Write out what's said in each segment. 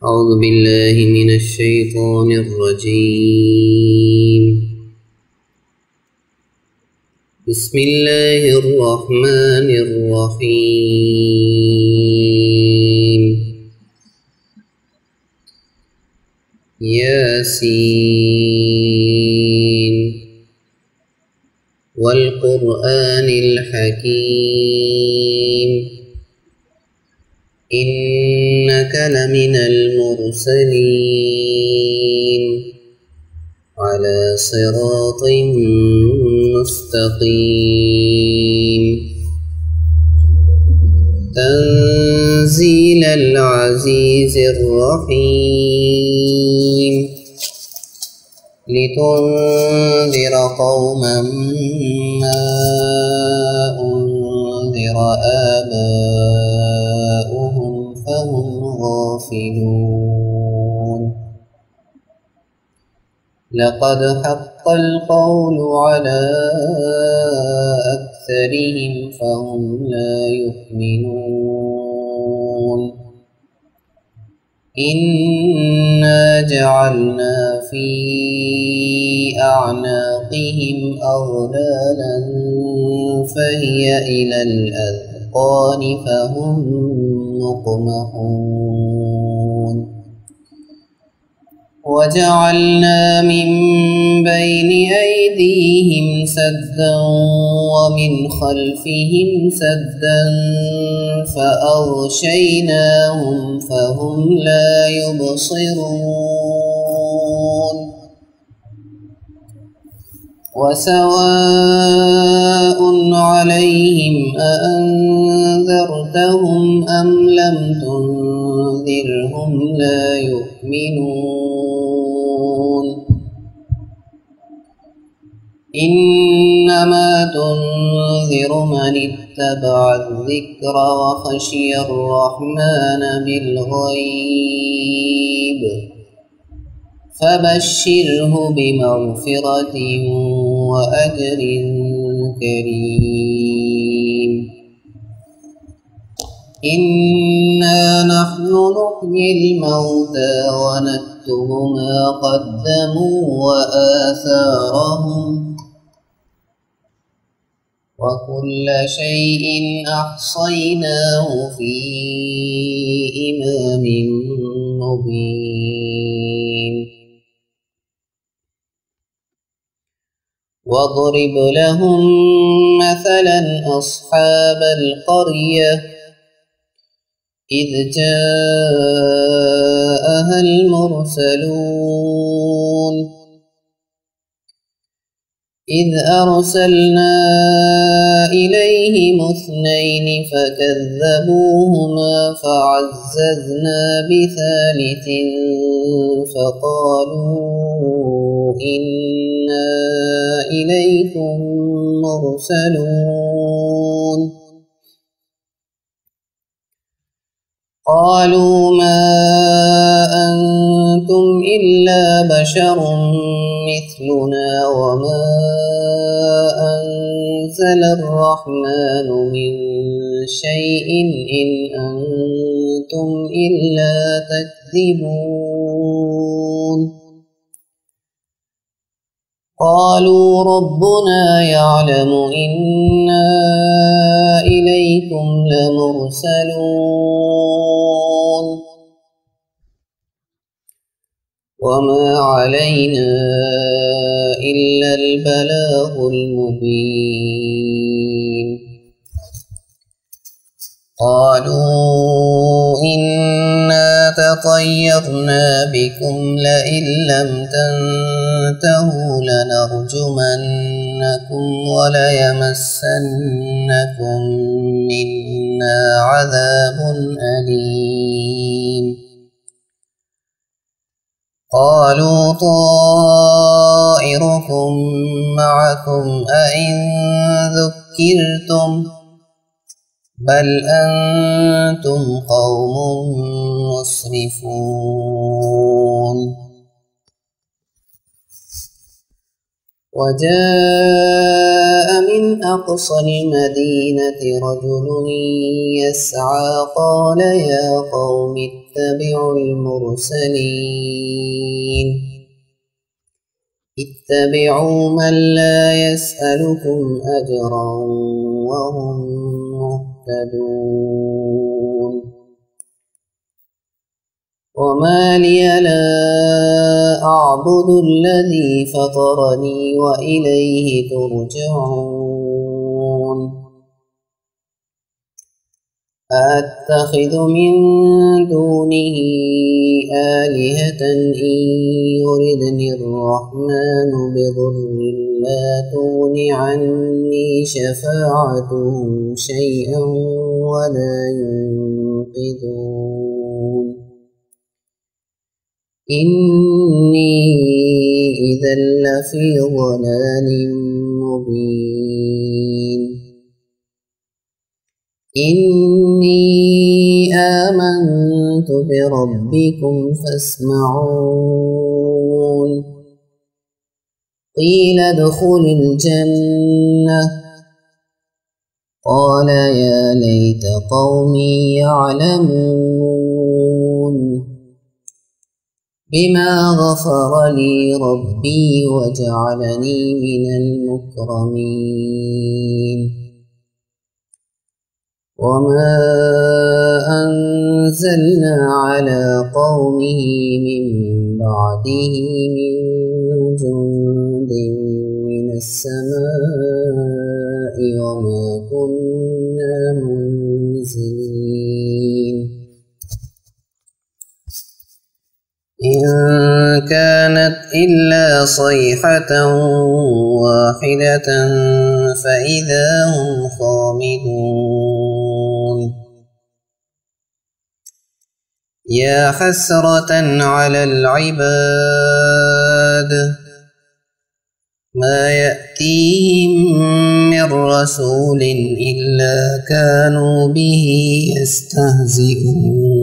أعوذ بالله من الشيطان الرجيم. بسم الله الرحمن الرحيم. ياسين والقرآن الحكيم إنك لمن المرسلين على صراط مستقيم تنزيل العزيز الرحيم لتنذر قوما ما أنذر آباؤهم فهم غافلون لقد حق القول على أكثرهم فهم لا يؤمنون إنا جعلنا في أعناقهم أغلالا فهي إلى الأذقان فهم مقمحون وجعلنا من بين أيديهم سدا ومن خلفهم سدا فأغشيناهم فهم لا يبصرون وسواء عليهم أأنذرتهم أم لم تنذرهم لا يؤمنون إنما تنذر من اتبع الذكر وخشي الرحمن بالغيب فبشره بمغفرة وأجر كريم إنا نحن نحيي الموتى ونكتب ما قدموا وآثارهم وكل شيء أحصيناه في إمام مبين واضرب لهم مثلا أصحاب القرية إذ جاءها المرسلون إذ أرسلنا إليهم اثنين فكذبوهما فعززنا بثالث فقالوا إنا إليكم مرسلون قالوا ما أنتم إلا بشر مثلنا وما أنزل الرحمن من شيء إن أنتم إلا تكذبون قالوا ربنا يعلم إنا إليكم لمرسلون وما علينا إلا البلاغ المبين قالوا إنا تطيرنا بكم لئن لم تنتهوا لنرجمنكم وليمسنكم منا عذاب أليم قالوا طائركم معكم أئن ذكرتم بل أنتم قوم مسرفون وجاء من أقصى المدينة رجل يسعى قال يا قوم اتبعوا المرسلين اتبعوا من لا يسألكم أجرا وهم مهتدون وما لي لا أعبد الذي فطرني وإليه ترجعون أتخذ من دونه آلهة إن يردني الرحمن بضر لا تغن عني شفاعتهم شيئا ولا ينقذون إني إذا لفي ضلال مبين إني آمنت بربكم فاسمعون قيل ادخل الجنة قال يا ليت قومي يعلمون بما غفر لي ربي وجعلني من المكرمين وما أنزلنا على قومه من بعده من جند من السماء وما كنا منزلين إن كانت إلا صيحة واحدة فإذا هم خامدون يا حسرة على العباد ما يأتيهم من رسول إلا كانوا به يستهزئون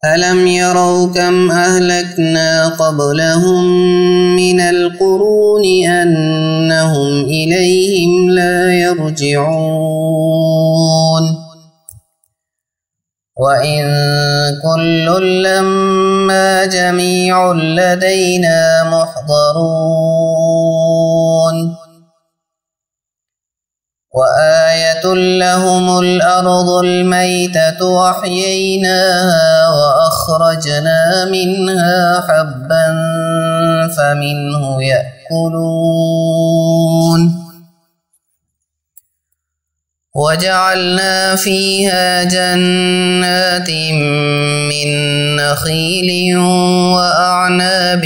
ألم يروا كم أهلكنا قبلهم من القرون أنهم إليهم لا يرجعون وإن كل لما جميع لدينا محضرون وآية لهم الأرض الميتة وأحييناها وأخرجنا منها حبا فمنه يأكلون وجعلنا فيها جنات من نخيل وأعناب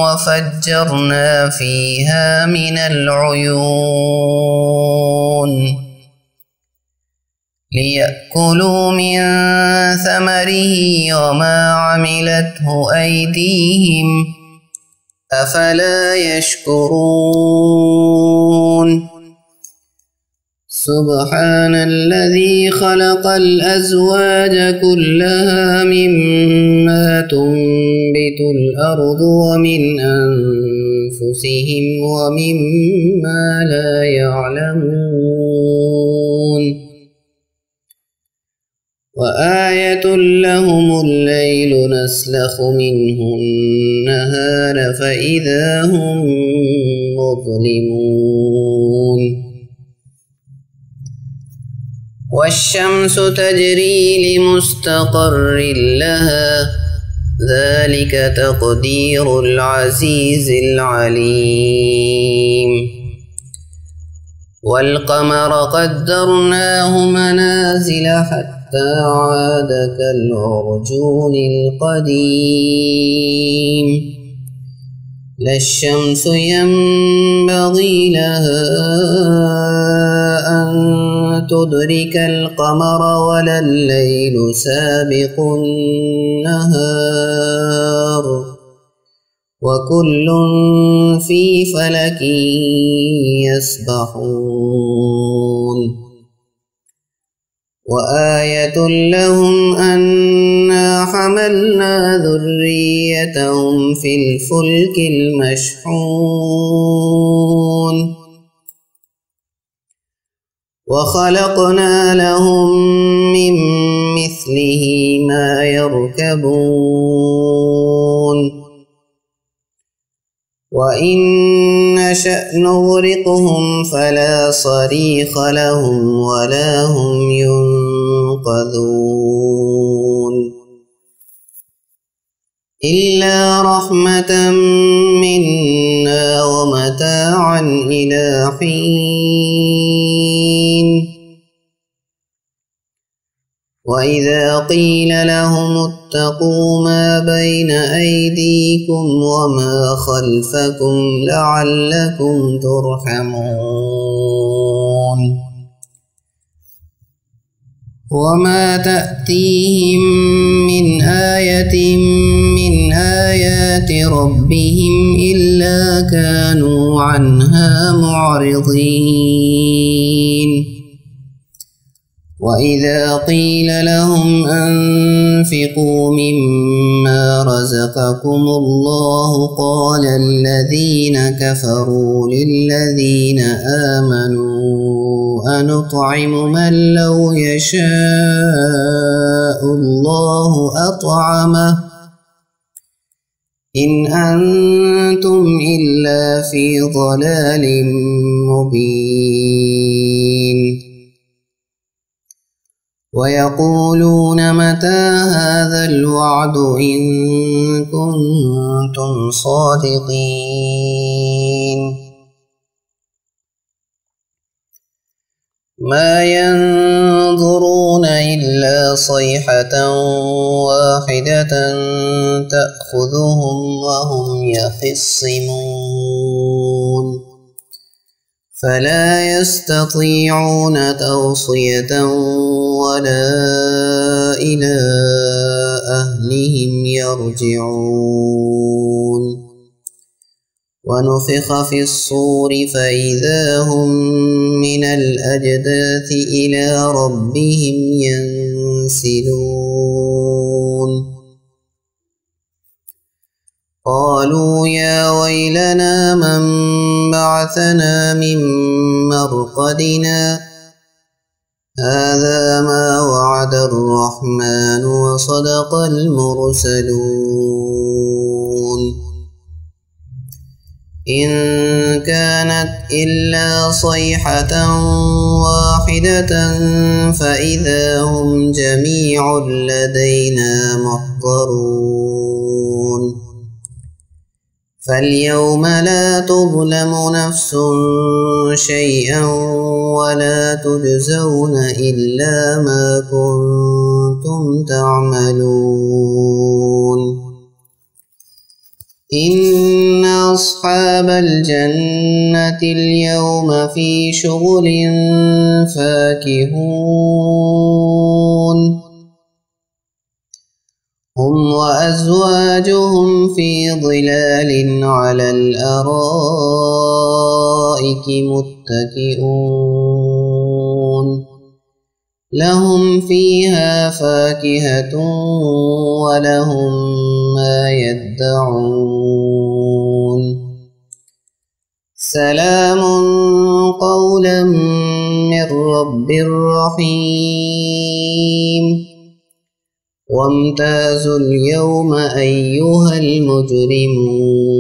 وفجرنا فيها من العيون ليأكلوا من ثمره وما عملته أيديهم أفلا يشكرون سبحان الذي خلق الأزواج كلها مما تنبت الأرض ومن أنفسهم ومما لا يعلمون وآية لهم الليل نسلخ منه النهار فإذا هم مظلمون والشمس تجري لمستقر لها ذلك تقدير العزيز العليم والقمر قدرناه منازل حتى عاد كالعرجون القديم لا الشمس ينبغي لها أن تدرك القمر ولا الليل سابق النهار وكل في فلك يسبحون وآية لهم أنا وحملنا ذريتهم في الفلك المشحون وخلقنا لهم من مثله ما يركبون وإن نشأ نغرقهم فلا صريخ لهم ولا هم ينقذون إلا رحمة منا ومتاعا إلى حين وإذا قيل لهم اتقوا ما بين أيديكم وما خلفكم لعلكم ترحمون وما تأتيهم من آية من آيات ربهم إلا كانوا عنها معرضين وإذا قيل لهم أنفقوا مما رزقكم الله قال الذين كفروا للذين آمنوا أنطعم من لو يشاء الله أطعمه إن أنتم إلا في ضلال مبين ويقولون متى هذا الوعد إن كنتم صادقين ما ينظرون إلا صيحة واحدة تأخذهم وهم يخصمون فلا يستطيعون توصية ولا إلى أهلهم يرجعون ونفخ في الصور فإذا هم من الأجداث إلى ربهم ينسلون قالوا يا ويلنا من بعثنا من مرقدنا هذا ما وعد الرحمن وصدق المرسلون إن كانت إلا صيحة واحدة فإذا هم جميع لدينا محضرون فاليوم لا تظلم نفس شيئا ولا تجزون إلا ما كنتم تعملون إن أصحاب الجنة اليوم في شغل فاكهون هم وأزواجهم في ظلال على الأرائك متكئون لهم فيها فاكهة ولهم ما يدعون سلام قولا من رب رحيم وامتازوا اليوم أيها المجرمون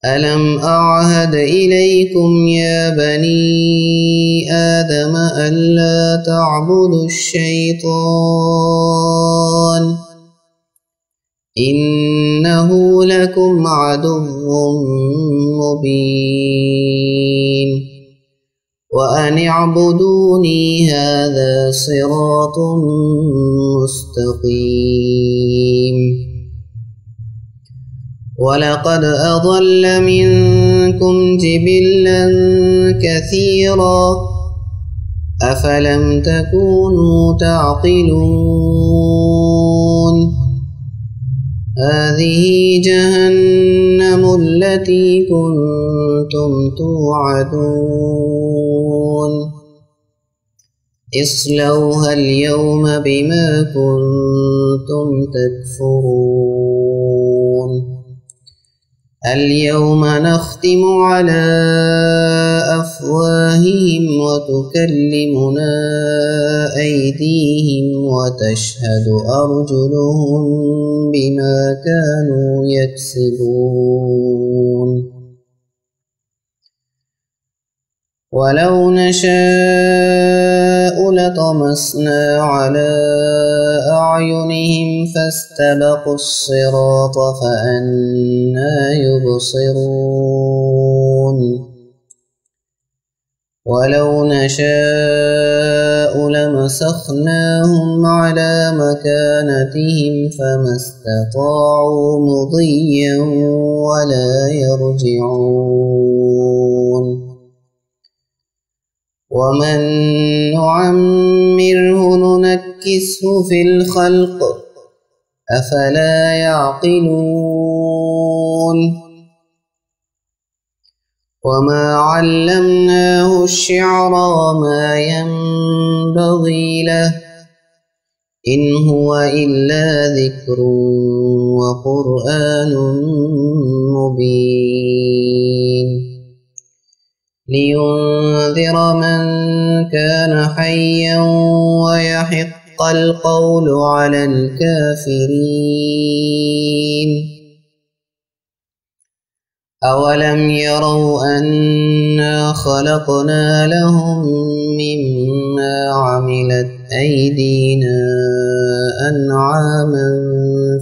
ألم أعهد إليكم يا بني آدم ألا تعبدوا الشيطان إنه لكم عدو مبين وأن اعبدوني هذا صراط مستقيم ولقد أضل منكم جبلا كثيرا أفلم تكونوا تعقلون هذه جهنم التي كنتم توعدون اصلوها اليوم بما كنتم تكفرون اليوم نختم على أفواههم وتكلمنا أيديهم وتشهد أرجلهم بما كانوا يكسبون ولو نشاء لطمسنا على أعينهم فاستبقوا الصراط فأنى يبصرون ولو نشاء لمسخناهم على مكانتهم فما استطاعوا مضيا ولا يرجعون ومن نعمره ننكسه في الخلق أفلا يعقلون وما علمناه الشعر وما ينبغي له إن هو إلا ذكر وقرآن مبين لينذر من كان حيا ويحق القول على الكافرين أولم يروا أنا خلقنا لهم مما عملت أيدينا أنعاما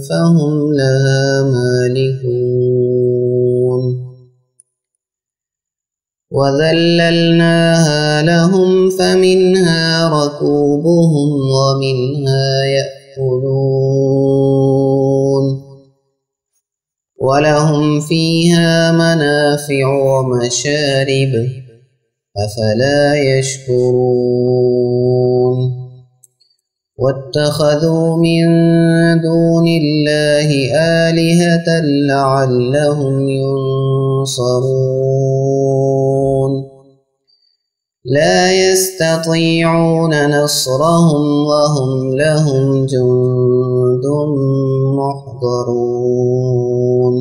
فهم لها مالكون وذللناها لهم فمنها ركوبهم ومنها يأكلون ولهم فيها منافع ومشارب أفلا يشكرون واتخذوا من دون الله آلهة لعلهم ينصرون لا يستطيعون نصرهم وهم لهم جند محضرون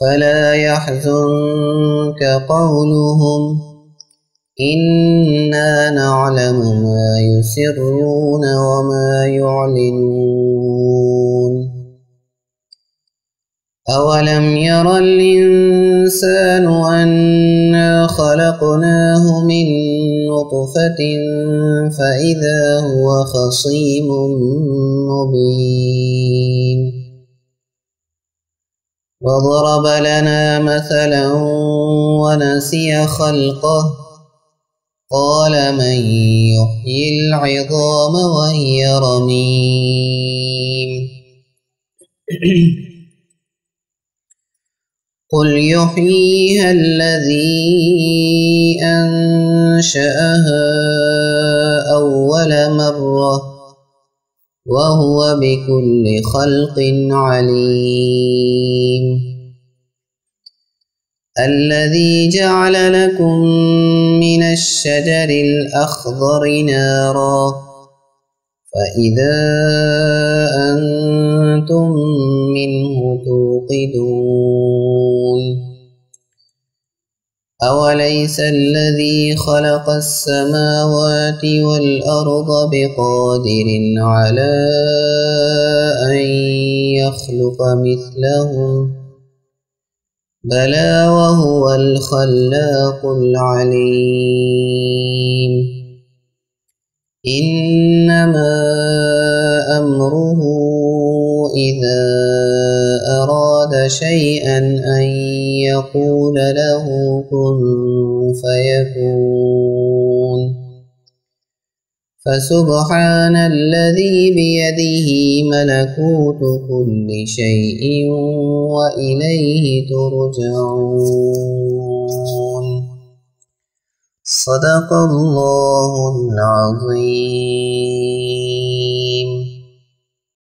فلا يحزنك قولهم إنا نعلم ما يسرون وما يعلنون أولم ير الإنسان أنا خلقناه من نطفة فإذا هو خصيم مبين وضرب لنا مثلا ونسي خلقه قال من يحيي العظام وهي رميم قل يحييها الذي أنشأها أول مرة وهو بكل خلق عليم الذي جعل لكم من الشجر الأخضر نارا فإذا أنتم منه توقدون أوليس الذي خلق السماوات والأرض بقادر على أن يخلق مثلهم بلى وهو الخلاق العليم إنما أمره إذا أراد شيئا أن يقول له كن فيكون فسبحان الذي بيده ملكوت كل شيء وإليه ترجعون صدق الله العظيم.